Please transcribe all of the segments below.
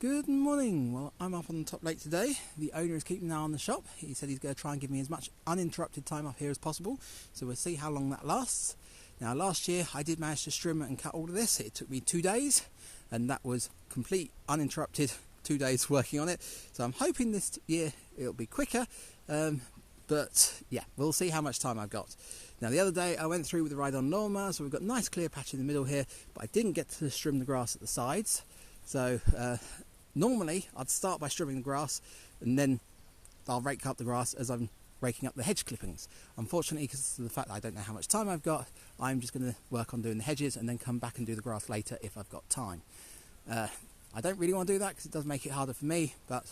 Good morning. Well, I'm up on the top lake today. The owner is keeping an eye on the shop. He said he's going to try and give me as much uninterrupted time up here as possible, so we'll see how long that lasts. Now, last year I did manage to trim and cut all of this. It took me 2 days, and that was complete uninterrupted 2 days working on it. So I'm hoping this year it'll be quicker, but yeah, we'll see how much time I've got. Now, the other day I went through with the ride-on lawnmower, so we've got a nice clear patch in the middle here, but I didn't get to trim the grass at the sides. So normally I'd start by trimming the grass and then I'll rake up the grass as I'm raking up the hedge clippings. Unfortunately, because of the fact that I don't know how much time I've got, I'm just going to work on doing the hedges and then come back and do the grass later if I've got time. I don't really want to do that because it does make it harder for me, but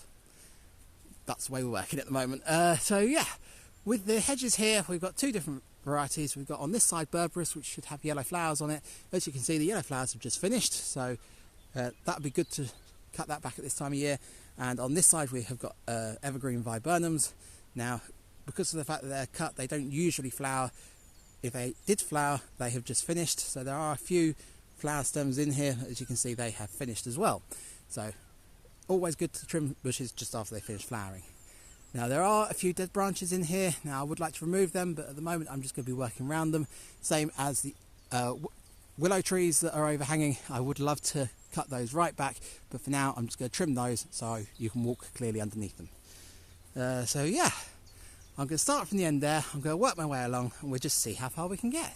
that's the way we're working at the moment. So yeah, with the hedges here, we've got two different varieties. We've got on this side berberis, which should have yellow flowers on it. As you can see, the yellow flowers have just finished, so that would be good to cut that back at this time of year. And on this side we have got evergreen viburnums. Now, because of the fact that they're cut, they don't usually flower. If they did flower, they have just finished, so there are a few flower stems in here. As you can see, they have finished as well, so always good to trim bushes just after they finish flowering. Now, there are a few dead branches in here. Now, I would like to remove them, but at the moment I'm just going to be working around them, same as the willow trees that are overhanging. I would love to cut those right back, but for now I'm just going to trim those so you can walk clearly underneath them. So yeah, I'm going to start from the end there. I'm going to work my way along and we'll just see how far we can get.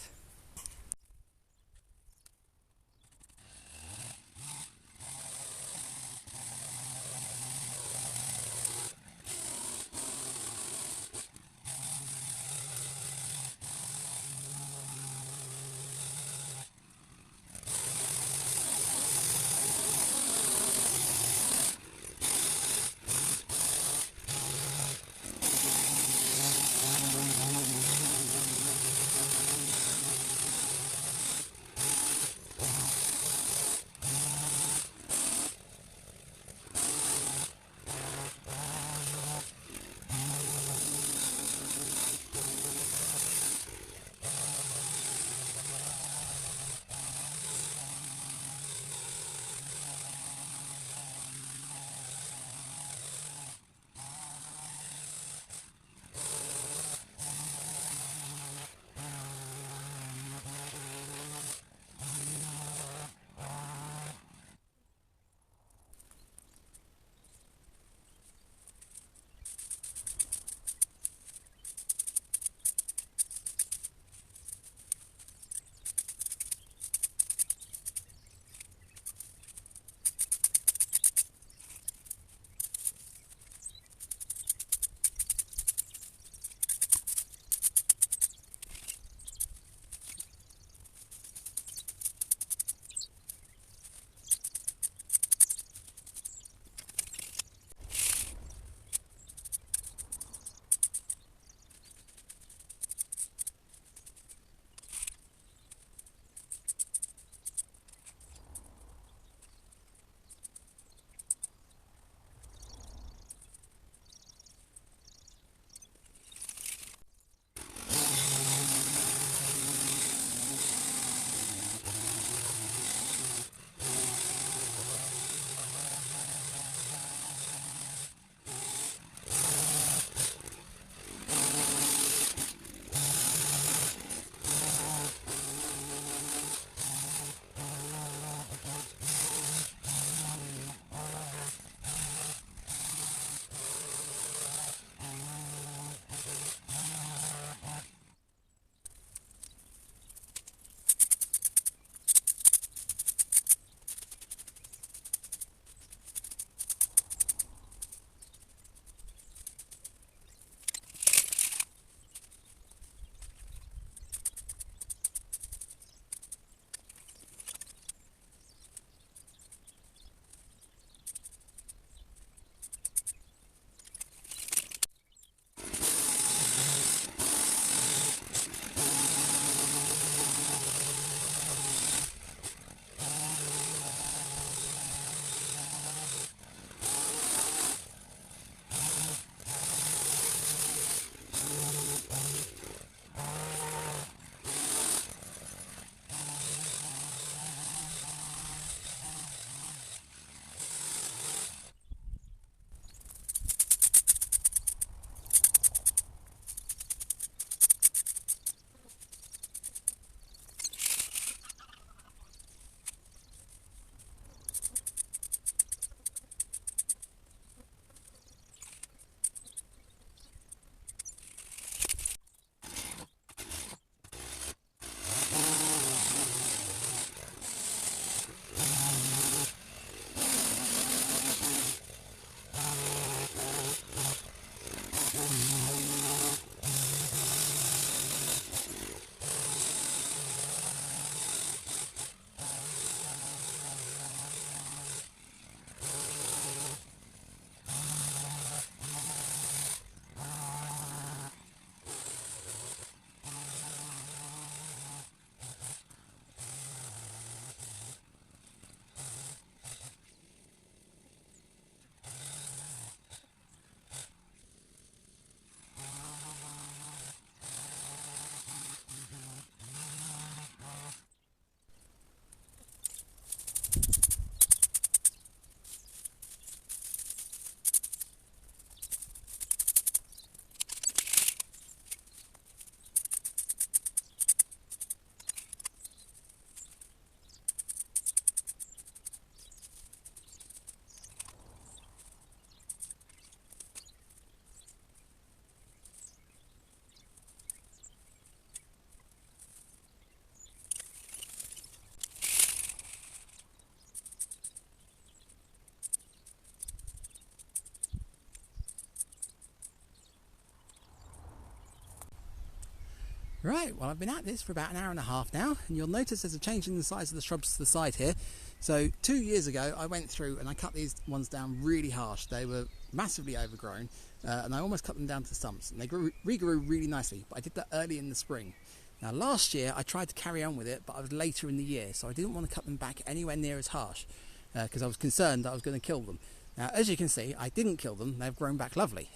Right, well I've been at this for about an hour and a half now, and you'll notice there's a change in the size of the shrubs to the side here. So 2 years ago I went through and I cut these ones down really harsh. They were massively overgrown, and I almost cut them down to stumps, and they regrew really nicely, but I did that early in the spring. Now last year I tried to carry on with it, but I was later in the year, so I didn't want to cut them back anywhere near as harsh, because I was concerned that I was going to kill them. Now as you can see, I didn't kill them. They've grown back lovely.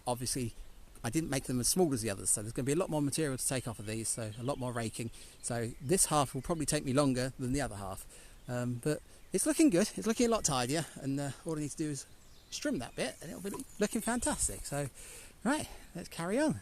Obviously I didn't make them as small as the others, so there's going to be a lot more material to take off of these, so a lot more raking. So this half will probably take me longer than the other half, but it's looking good. It's looking a lot tidier, and all I need to do is trim that bit and it'll be looking fantastic. So right, let's carry on.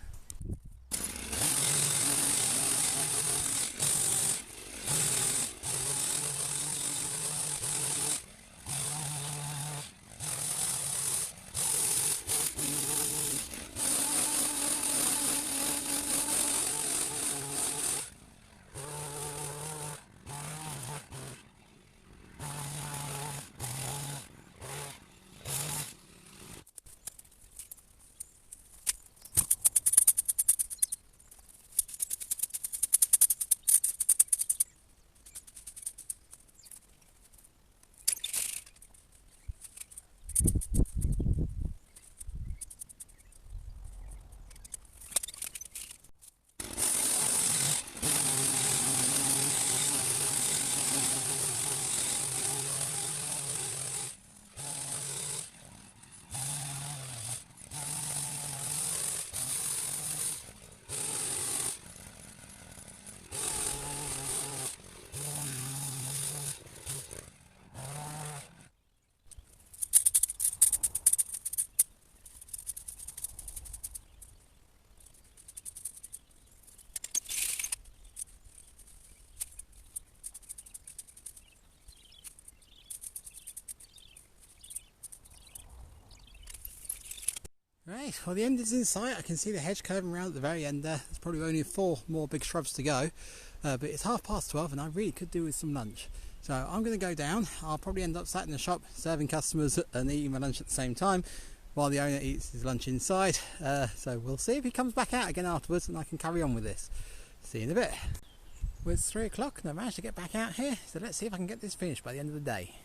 Right, well the end is in sight. I can see the hedge curving around at the very end there. There's probably only 4 more big shrubs to go, but it's 12:30 and I really could do with some lunch. So I'm going to go down. I'll probably end up sat in the shop serving customers and eating my lunch at the same time while the owner eats his lunch inside. So we'll see if he comes back out again afterwards and I can carry on with this. See you in a bit. Well, it's 3 o'clock and I managed to get back out here, so let's see if I can get this finished by the end of the day.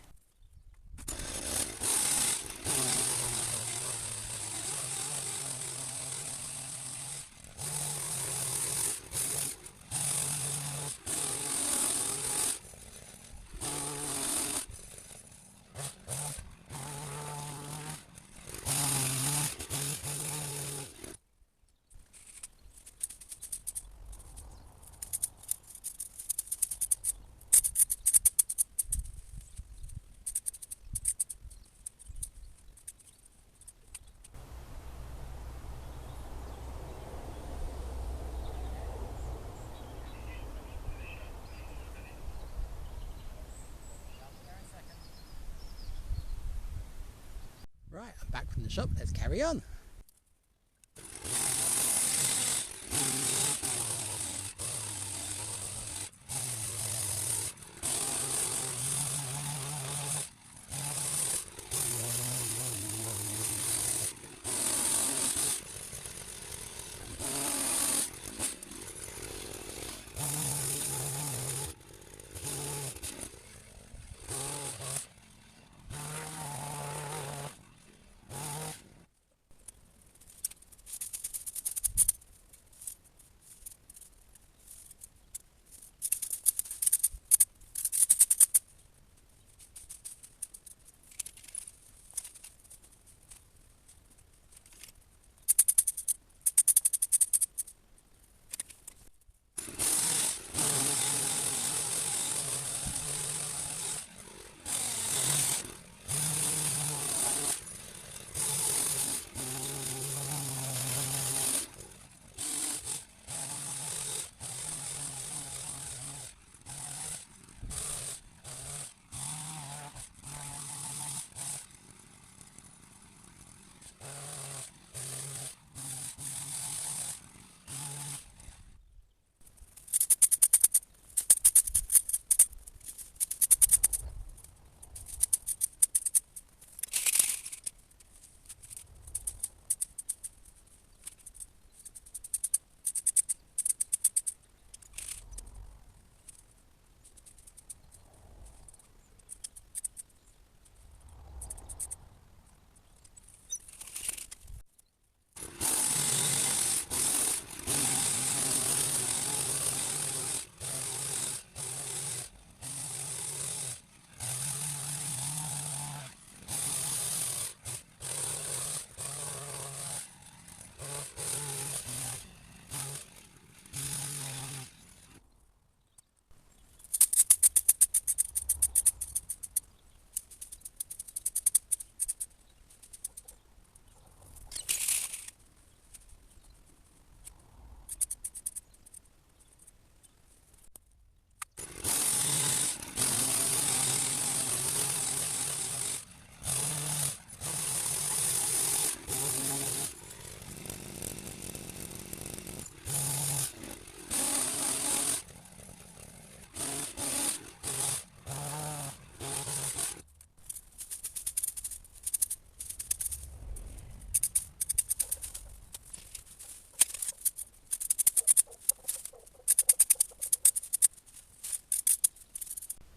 Right, I'm back from the shop, let's carry on.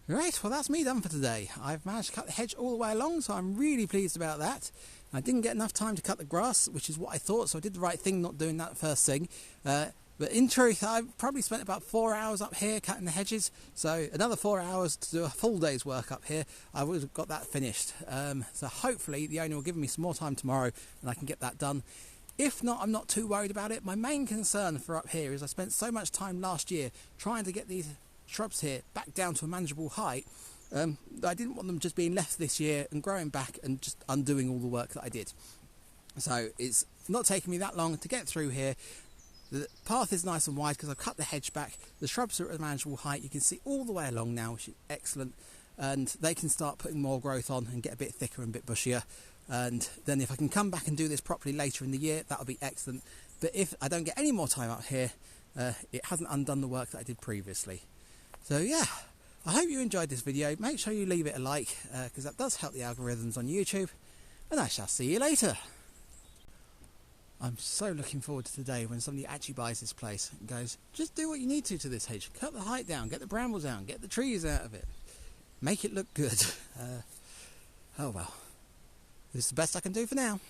Right, well that's me done for today. I've managed to cut the hedge all the way along, so I'm really pleased about that. I didn't get enough time to cut the grass, which is what I thought, so I did the right thing not doing that first thing. But in truth, I've probably spent about 4 hours up here cutting the hedges, so another 4 hours to do a full day's work up here. I would have got that finished. So hopefully the owner will give me some more time tomorrow and I can get that done. If not, I'm not too worried about it. My main concern for up here is I spent so much time last year trying to get these shrubs here back down to a manageable height. I didn't want them just being left this year and growing back and just undoing all the work that I did. So it's not taking me that long to get through here. The path is nice and wide because I've cut the hedge back. The shrubs are at a manageable height. You can see all the way along now, which is excellent. And they can start putting more growth on and get a bit thicker and a bit bushier. And then if I can come back and do this properly later in the year, that'll be excellent. But if I don't get any more time up here, it hasn't undone the work that I did previously. So yeah, I hope you enjoyed this video. Make sure you leave it a like because that does help the algorithms on YouTube. And I shall see you later. I'm so looking forward to the day when somebody actually buys this place and goes, just do what you need to this hedge. Cut the height down, get the brambles down, get the trees out of it. Make it look good. Oh well, this is the best I can do for now.